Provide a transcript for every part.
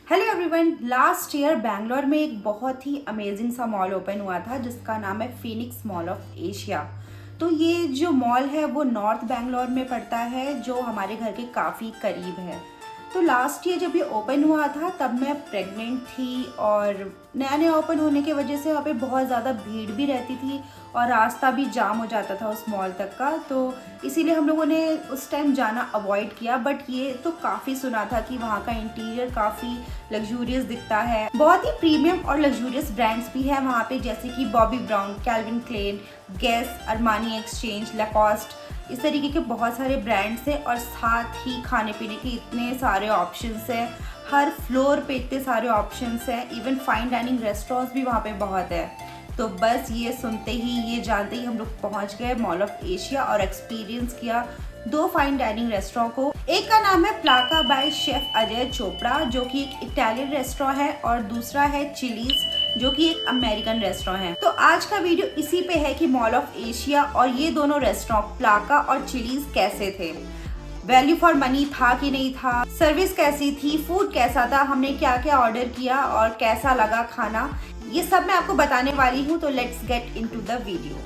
Hello everyone. Last year Bangalore में एक बहुत ही अमेजिंग सा मॉल ओपन हुआ था जिसका नाम है फीनिक्स मॉल ऑफ एशिया। तो ये जो मॉल है वो नॉर्थ बैंगलोर में पड़ता है, जो हमारे घर के काफ़ी करीब है। तो लास्ट ईयर जब ये ओपन हुआ था तब मैं प्रेग्नेंट थी और नया नया ओपन होने की वजह से वहाँ पे बहुत ज़्यादा भीड़ भी रहती थी और रास्ता भी जाम हो जाता था उस मॉल तक का। तो इसीलिए हम लोगों ने उस टाइम जाना अवॉइड किया। बट ये तो काफ़ी सुना था कि वहाँ का इंटीरियर काफ़ी लग्जूरियस दिखता है। बहुत ही प्रीमियम और लग्जूरियस ब्रांड्स भी है वहाँ पे, जैसे कि Bobbi Brown, Calvin Klein, Guess, Armani Exchange, Lacoste, इस तरीके के बहुत सारे ब्रांड्स हैं। और साथ ही खाने पीने के इतने सारे ऑप्शंस हैं, हर फ्लोर पे इतने सारे ऑप्शंस हैं। इवन फाइन डाइनिंग रेस्टोरेंट्स भी वहाँ पे बहुत है। तो बस ये सुनते ही, ये जानते ही हम लोग पहुँच गए मॉल ऑफ एशिया और एक्सपीरियंस किया दो फाइन डाइनिंग रेस्टोरेंट को। एक का नाम है प्लाका बाय शेफ अजय चोपड़ा, जो कि एक इटालियन रेस्टोरेंट है, और दूसरा है चिलीज, जो कि एक अमेरिकन रेस्टोरेंट है। तो आज का वीडियो इसी पे है कि मॉल ऑफ एशिया और ये दोनों रेस्टोरेंट प्लाका और चिलीज कैसे थे, वैल्यू फॉर मनी था कि नहीं था, सर्विस कैसी थी, फूड कैसा था, हमने क्या क्या ऑर्डर किया और कैसा लगा खाना, ये सब मैं आपको बताने वाली हूँ। तो let's get into the video.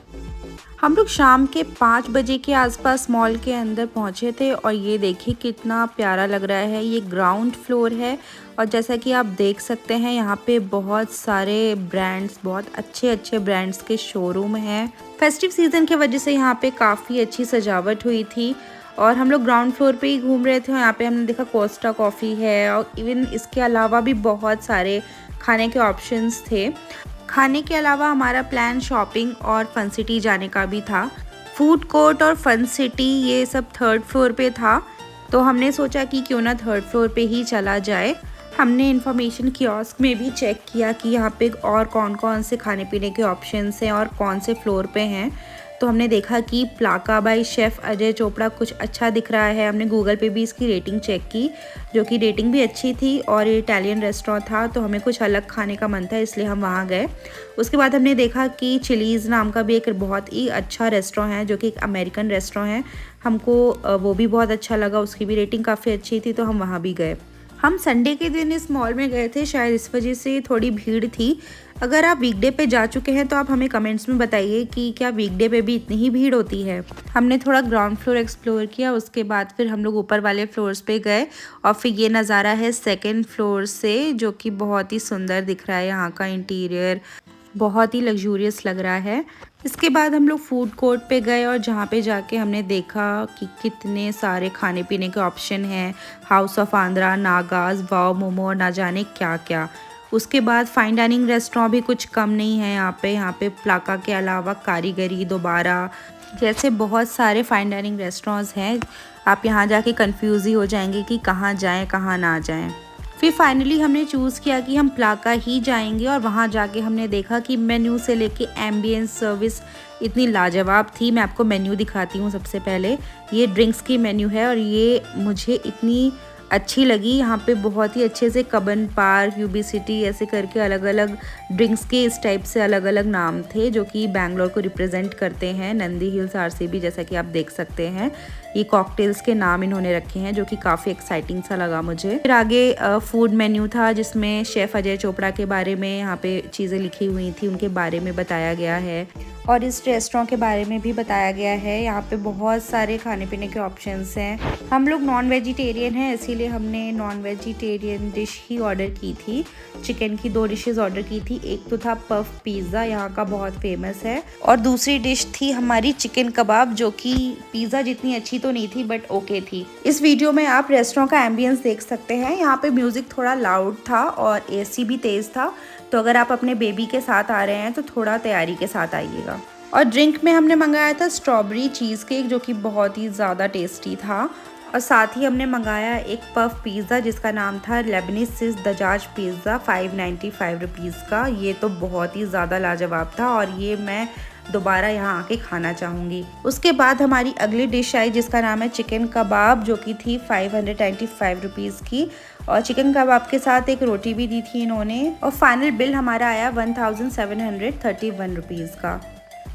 हम लोग शाम के 5 बजे के आसपास मॉल के अंदर पहुंचे थे और ये देखिए कितना प्यारा लग रहा है। ये ग्राउंड फ्लोर है और जैसा कि आप देख सकते हैं यहाँ पे बहुत सारे ब्रांड्स, बहुत अच्छे अच्छे ब्रांड्स के शोरूम हैं। फेस्टिव सीजन की वजह से यहाँ पे काफ़ी अच्छी सजावट हुई थी और हम लोग ग्राउंड फ्लोर पे ही घूम रहे थे। यहाँ पे हमने देखा कोस्टा कॉफ़ी है और इवन इसके अलावा भी बहुत सारे खाने के ऑप्शंस थे। खाने के अलावा हमारा प्लान शॉपिंग और फन सिटी जाने का भी था। फूड कोर्ट और फन सिटी ये सब 3rd फ्लोर पे था, तो हमने सोचा कि क्यों ना 3rd फ्लोर पे ही चला जाए। हमने इन्फॉर्मेशन कियोस्क में भी चेक किया कि यहाँ पे और कौन कौन से खाने पीने के ऑप्शंस हैं और कौन से फ्लोर पे हैं। तो हमने देखा कि प्लाका बाय शेफ अजय चोपड़ा कुछ अच्छा दिख रहा है। हमने गूगल पे भी इसकी रेटिंग चेक की, जो कि रेटिंग भी अच्छी थी और ये इटालियन रेस्टोरेंट था, तो हमें कुछ अलग खाने का मन था, इसलिए हम वहाँ गए। उसके बाद हमने देखा कि चिलीज़ नाम का भी एक बहुत ही अच्छा रेस्टोरेंट है, जो कि एक अमेरिकन रेस्टोरेंट है। हमको वो भी बहुत अच्छा लगा, उसकी भी रेटिंग काफ़ी अच्छी थी, तो हम वहाँ भी गए। हम संडे के दिन इस मॉल में गए थे, शायद इस वजह से थोड़ी भीड़ थी। अगर आप वीकडे पे जा चुके हैं तो आप हमें कमेंट्स में बताइए कि क्या वीकडे पे भी इतनी ही भीड़ होती है। हमने थोड़ा ग्राउंड फ्लोर एक्सप्लोर किया, उसके बाद फिर हम लोग ऊपर वाले फ्लोर्स पे गए और फिर ये नज़ारा है 2nd फ्लोर से, जो कि बहुत ही सुंदर दिख रहा है। यहाँ का इंटीरियर बहुत ही लग्जूरियस लग रहा है। इसके बाद हम लोग फूड कोर्ट पे गए और जहाँ पे जाके हमने देखा कि कितने सारे खाने पीने के ऑप्शन हैं। हाउस ऑफ आंध्रा, नागाज, वाव मोमो और ना जाने क्या क्या। उसके बाद फाइन डाइनिंग रेस्टोरेंट भी कुछ कम नहीं है यहाँ पे। प्लाका के अलावा कारीगरी, दोबारा जैसे बहुत सारे फाइन डाइनिंग रेस्टोरेंट्स हैं। आप यहाँ जाके कंफ्यूज ही हो जाएंगे कि कहाँ जाएं कहाँ ना जाएं। फिर फाइनली हमने चूज़ किया कि हम प्लाका ही जाएंगे और वहाँ जाके हमने देखा कि मेन्यू से लेके एम्बियंस सर्विस इतनी लाजवाब थी। मैं आपको मेन्यू दिखाती हूँ। सबसे पहले ये ड्रिंक्स की मेन्यू है और ये मुझे इतनी अच्छी लगी। यहाँ पे बहुत ही अच्छे से कबन पार्क, यूबी सिटी ऐसे करके अलग अलग ड्रिंक्स के इस टाइप से अलग अलग नाम थे, जो कि बैंगलोर को रिप्रेजेंट करते हैं। नंदी हिल्स आरसीबी, जैसा कि आप देख सकते हैं, ये कॉकटेल्स के नाम इन्होंने रखे हैं, जो कि काफ़ी एक्साइटिंग सा लगा मुझे। फिर आगे फूड मेन्यू था जिसमें शेफ़ अजय चोपड़ा के बारे में यहाँ पे चीज़ें लिखी हुई थी, उनके बारे में बताया गया है और इस रेस्टोरेंट के बारे में भी बताया गया है। यहाँ पे बहुत सारे खाने पीने के ऑप्शंस हैं। हम लोग नॉन वेजिटेरियन हैं, इसीलिए हमने नॉन वेजिटेरियन डिश ही ऑर्डर की थी। चिकन की 2 डिशेस ऑर्डर की थी। एक तो था पफ पिज़्ज़ा, यहाँ का बहुत फेमस है, और दूसरी डिश थी हमारी चिकन कबाब, जो कि पिज़्ज़ा जितनी अच्छी तो नहीं थी बट ओके थी। इस वीडियो में आप रेस्टोरेंट का एम्बियंस देख सकते हैं। यहाँ पे म्यूजिक थोड़ा लाउड था और एसी भी तेज था, तो अगर आप अपने बेबी के साथ आ रहे हैं तो थोड़ा तैयारी के साथ आइएगा। और ड्रिंक में हमने मंगाया था स्ट्रॉबेरी चीज़ केक, जो कि बहुत ही ज़्यादा टेस्टी था। और साथ ही हमने मंगाया एक पफ पिज़्ज़ा जिसका नाम था लेबनीज सिज दजाज पिज़्ज़ा, 595 रुपीज़ का। ये तो बहुत ही ज़्यादा लाजवाब था और ये मैं दोबारा यहाँ आके खाना चाहूँगी। उसके बाद हमारी अगली डिश आई जिसका नाम है चिकन कबाब, जो कि थी 595 रुपीज़ की, और चिकन कबाब के साथ एक रोटी भी दी थी इन्होंने। और फाइनल बिल हमारा आया 1731 रुपीज़ का।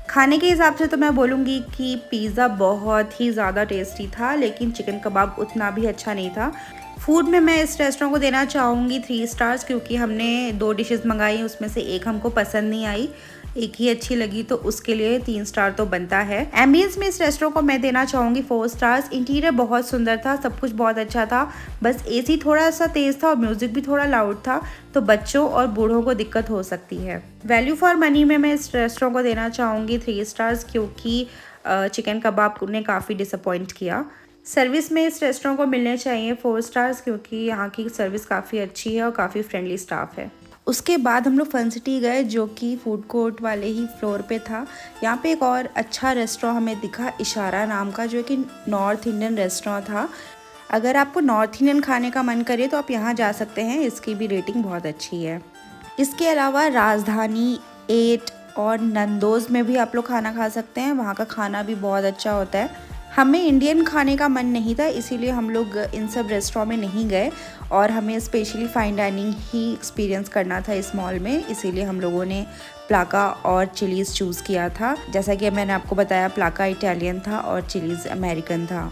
खाने के हिसाब से तो मैं बोलूँगी कि पिज़्ज़ा बहुत ही ज़्यादा टेस्टी था, लेकिन चिकन कबाब उतना भी अच्छा नहीं था। फूड में मैं इस रेस्टोरेंट को देना चाहूँगी 3 स्टार्स, क्योंकि हमने 2 डिशेस मंगाई, उसमें से एक हमको पसंद नहीं आई, एक ही अच्छी लगी, तो उसके लिए 3 स्टार तो बनता है। एम्बियंस में इस रेस्टोरेंट को मैं देना चाहूँगी 4 स्टार्स। इंटीरियर बहुत सुंदर था, सब कुछ बहुत अच्छा था, बस एसी थोड़ा सा तेज़ था और म्यूज़िक भी थोड़ा लाउड था, तो बच्चों और बूढ़ों को दिक्कत हो सकती है। वैल्यू फॉर मनी में मैं इस रेस्टोरेंट को देना चाहूँगी 3 स्टार्स, क्योंकि चिकन कबाब ने काफ़ी डिसअपॉइंट किया। सर्विस में इस रेस्टोरेंट को मिलने चाहिए 4 स्टार्स, क्योंकि यहाँ की सर्विस काफ़ी अच्छी है और काफ़ी फ्रेंडली स्टाफ है। उसके बाद हम लोग फन सिटी गए, जो कि फूड कोर्ट वाले ही फ्लोर पे था। यहाँ पे एक और अच्छा रेस्टोरेंट हमें दिखा, इशारा नाम का, जो कि नॉर्थ इंडियन रेस्टोरेंट था। अगर आपको नॉर्थ इंडियन खाने का मन करे तो आप यहाँ जा सकते हैं, इसकी भी रेटिंग बहुत अच्छी है। इसके अलावा राजधानी, 8 और नंदोज़ में भी आप लोग खाना खा सकते हैं, वहाँ का खाना भी बहुत अच्छा होता है। हमें इंडियन खाने का मन नहीं था, इसीलिए हम लोग इन सब रेस्टोरेंट में नहीं गए और हमें स्पेशली फाइन डाइनिंग ही एक्सपीरियंस करना था इस मॉल में, इसीलिए हम लोगों ने प्लाका और चिलीज़ चूज़ किया था। जैसा कि मैंने आपको बताया, प्लाका इटालियन था और चिलीज़ अमेरिकन था।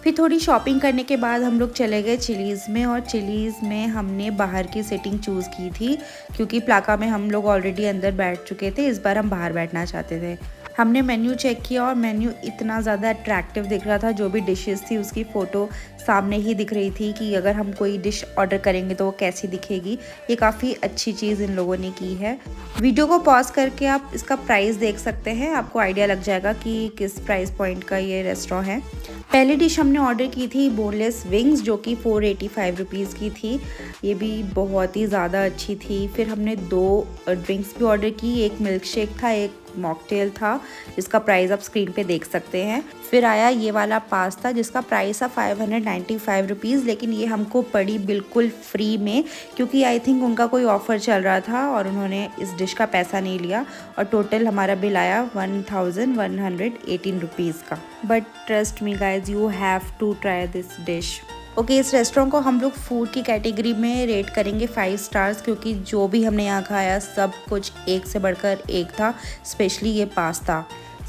फिर थोड़ी शॉपिंग करने के बाद हम लोग चले गए चिलीज़ में, और चिलीज़ में हमने बाहर की सीटिंग चूज़ की थी, क्योंकि प्लाका में हम लोग ऑलरेडी अंदर बैठ चुके थे, इस बार हम बाहर बैठना चाहते थे। हमने मेन्यू चेक किया और मेन्यू इतना ज़्यादा अट्रैक्टिव दिख रहा था, जो भी डिशेस थी उसकी फ़ोटो सामने ही दिख रही थी कि अगर हम कोई डिश ऑर्डर करेंगे तो वो कैसी दिखेगी। ये काफ़ी अच्छी चीज़ इन लोगों ने की है। वीडियो को पॉज करके आप इसका प्राइस देख सकते हैं, आपको आइडिया लग जाएगा कि किस प्राइस पॉइंट का ये रेस्टोरेंट है। पहली डिश हमने ऑर्डर की थी बोनलेस विंग्स, जो कि 485 रुपीज़ की थी। ये भी बहुत ही ज़्यादा अच्छी थी। फिर हमने 2 ड्रिंक्स भी ऑर्डर की, एक मिल्क शेक था, एक मॉकटेल था, जिसका प्राइस आप स्क्रीन पे देख सकते हैं। फिर आया ये वाला पास्ता, जिसका प्राइस था 595 रुपीज़, लेकिन ये हमको पड़ी बिल्कुल फ्री में, क्योंकि आई थिंक उनका कोई ऑफ़र चल रहा था और उन्होंने इस डिश का पैसा नहीं लिया, और टोटल हमारा बिल आया 1118 रुपीज़ का। But trust me guys, you have to try this dish. Okay, इस रेस्टोरेंट को हम लोग फूड की कैटेगरी में रेट करेंगे 5 स्टार्स, क्योंकि जो भी हमने यहाँ खाया सब कुछ एक से बढ़कर एक था, स्पेशली ये पास्ता।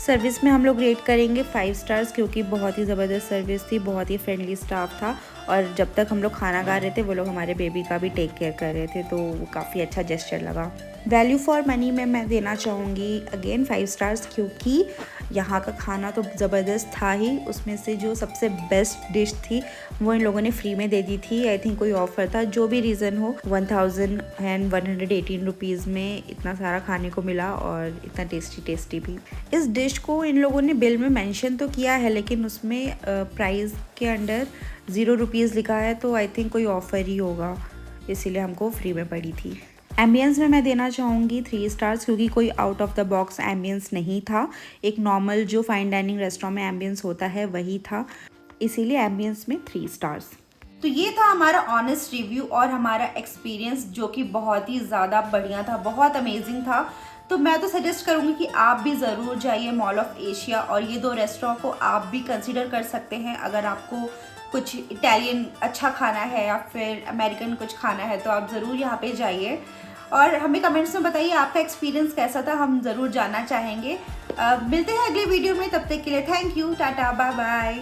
सर्विस में हम लोग रेट करेंगे 5 स्टार्स, क्योंकि बहुत ही ज़बरदस्त सर्विस थी, बहुत ही फ्रेंडली स्टाफ था, और जब तक हम लोग खाना खा रहे थे वो लोग हमारे बेबी का भी टेक केयर कर रहे थे, तो वो काफ़ी अच्छा जेस्चर लगा। वैल्यू फॉर मनी में मैं देना चाहूँगी अगेन 5 स्टार्स, क्योंकि यहाँ का खाना तो ज़बरदस्त था ही। उसमें से जो सबसे बेस्ट डिश थी वो इन लोगों ने फ्री में दे दी थी, आई थिंक कोई ऑफ़र था, जो भी रीज़न हो, 1118 रुपीज़ में इतना सारा खाने को मिला और इतना टेस्टी भी। इस डिश को इन लोगों ने बिल में मेंशन तो किया है, लेकिन उसमें प्राइस के अंडर 0 रुपीज़ लिखा है, तो आई थिंक कोई ऑफ़र ही होगा, इसीलिए हमको फ्री में पड़ी थी। एम्बियंस में मैं देना चाहूँगी 3 स्टार्स, क्योंकि कोई out of the box ambience नहीं था, एक नॉर्मल जो फाइन डाइनिंग रेस्टोरेंट में एम्बियंस होता है वही था, इसीलिए एम्बियंस में 3 स्टार्स। तो ये था हमारा ऑनेस्ट रिव्यू और हमारा एक्सपीरियंस, जो कि बहुत ही ज़्यादा बढ़िया था, बहुत अमेजिंग था। तो मैं तो सजेस्ट करूँगी कि आप भी ज़रूर जाइए मॉल ऑफ एशिया, और ये 2 रेस्टोरेंट को आप भी कंसिडर कर सकते हैं। अगर आपको कुछ इटालियन अच्छा खाना है या फिर अमेरिकन कुछ खाना है, तो आप ज़रूर यहाँ पे जाइए और हमें कमेंट्स में बताइए आपका एक्सपीरियंस कैसा था, हम ज़रूर जानना चाहेंगे। मिलते हैं अगले वीडियो में, तब तक के लिए thank you, tata, bye bye.